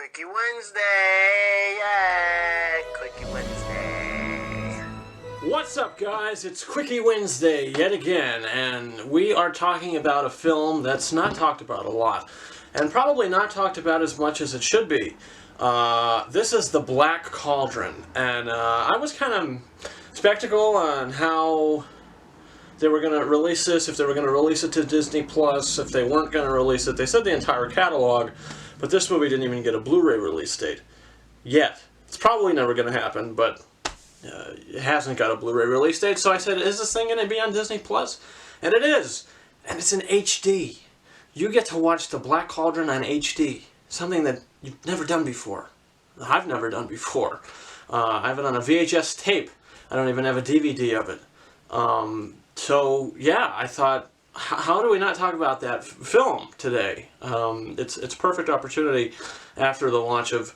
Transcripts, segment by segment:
Quickie Wednesday! Yay! Quickie Wednesday! What's up, guys? It's Quickie Wednesday yet again, and we are talking about a film that's not talked about a lot, and probably not talked about as much as it should be. This is the Black Cauldron, and I was kind of skeptical on how they were going to release this, if they were going to release it to Disney Plus, if they weren't going to release it. They said the entire catalog, but this movie didn't even get a Blu-ray release date yet. It's probably never going to happen, but it hasn't got a Blu-ray release date, so I said, is this thing going to be on Disney Plus? And it is, and it's in HD. You get to watch the Black Cauldron on HD, something that you've never done before. I've never done before. I have it on a VHS tape. I don't even have a DVD of it. So yeah, I thought, how do we not talk about that film today? It's a perfect opportunity after the launch of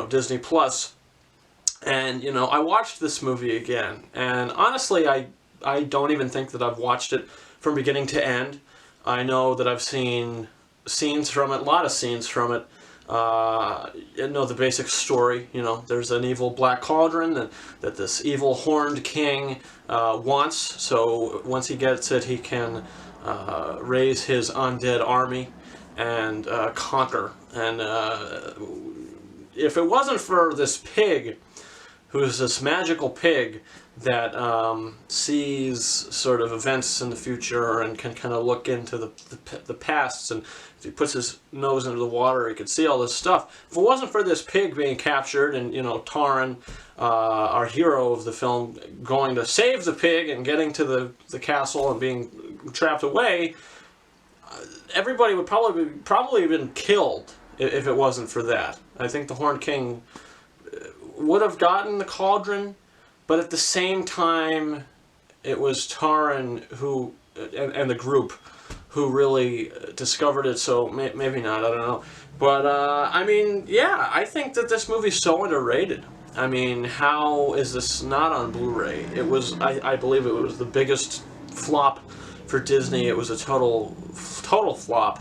Disney Plus, and I watched this movie again, and honestly, I don't even think that I've watched it from beginning to end. I know that I've seen scenes from it, a lot of scenes from it. I know the basic story. There's an evil Black Cauldron that this evil horned king wants. So once he gets it, he can raise his undead army and conquer. And if it wasn't for this pig, who's this magical pig that sees sort of events in the future and can kind of look into the pasts, and if he puts his nose into the water, he could see all this stuff. If it wasn't for this pig being captured and Taran, our hero of the film, going to save the pig and getting to the castle and being trapped away, everybody would probably have been killed if it wasn't for that. I think the Horned King would have gotten the cauldron, but at the same time, it was Taran who and the group who really discovered it. So maybe not. I don't know. But I mean, yeah, I think that this movie's so underrated. I mean, how is this not on Blu-ray? It was, I believe, it was the biggest flop for Disney. It was a total flop,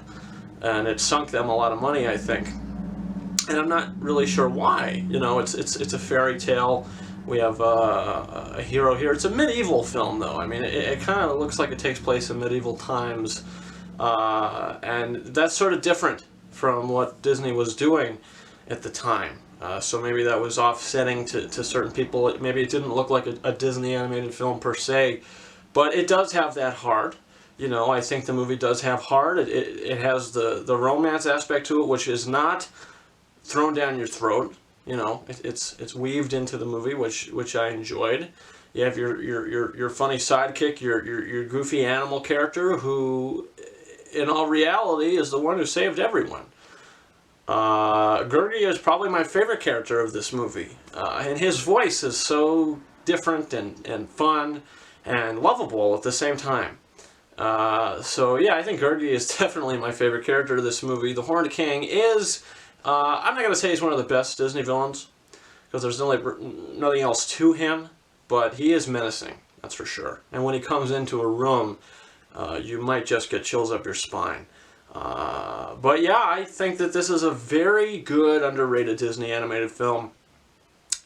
and it sunk them a lot of money, I think. And I'm not really sure why. It's a fairy tale. We have a hero here. It's a medieval film, though. I mean, it kind of looks like it takes place in medieval times, and that's sort of different from what Disney was doing at the time. So maybe that was offsetting to certain people. Maybe it didn't look like a Disney animated film per se, but it does have that heart. I think the movie does have heart. It has the romance aspect to it, which is not thrown down your throat. It's weaved into the movie, which I enjoyed. You have your funny sidekick, your goofy animal character, who, in all reality, is the one who saved everyone. Gurgi is probably my favorite character of this movie, and his voice is so different and fun and lovable at the same time. So yeah, I think Gurgi is definitely my favorite character of this movie. The Horned King is, I'm not going to say he's one of the best Disney villains, because there's nothing else to him, but he is menacing, that's for sure. And when he comes into a room, you might just get chills up your spine. But yeah, I think that this is a very good, underrated Disney animated film,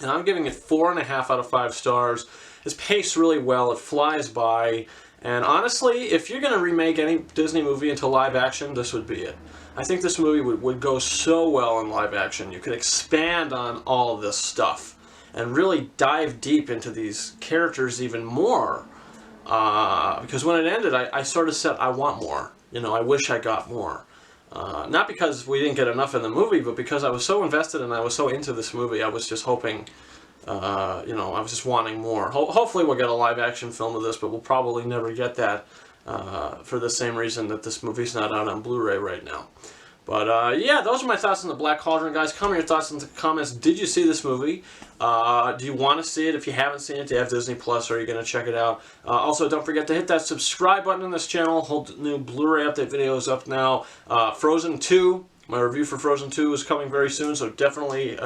and I'm giving it 4.5 out of 5 stars. It's paced really well, it flies by, and honestly, if you're going to remake any Disney movie into live action, this would be it. I think this movie would go so well in live action. You could expand on all of this stuff and really dive deep into these characters even more. Because when it ended, I sort of said, I want more. I wish I got more. Not because we didn't get enough in the movie, but because I was so invested and I was so into this movie, I was just hoping, I was just wanting more. Hopefully we'll get a live action film of this, but we'll probably never get that. For the same reason that this movie's not out on Blu-ray right now. But yeah, those are my thoughts on the Black Cauldron, guys. Comment your thoughts in the comments. Did you see this movie? Do you want to see it? If you haven't seen it, do you have Disney Plus, or are you going to check it out? Also, don't forget to hit that subscribe button on this channel. Whole new Blu-ray update video is up now. Frozen 2, my review for Frozen 2 is coming very soon, so definitely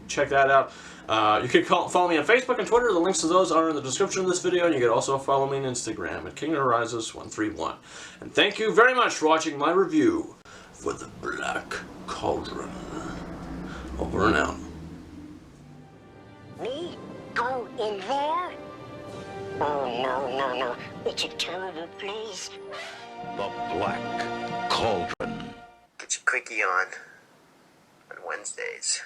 check that out. You can follow me on Facebook and Twitter. The links to those are in the description of this video, and you can also follow me on Instagram at KingdomHorizons131. And thank you very much for watching my review for the Black Cauldron. Over and out. Me? Go in there? Oh, no. It's a terrible place. The Black Cauldron. Get your quickie on Wednesdays.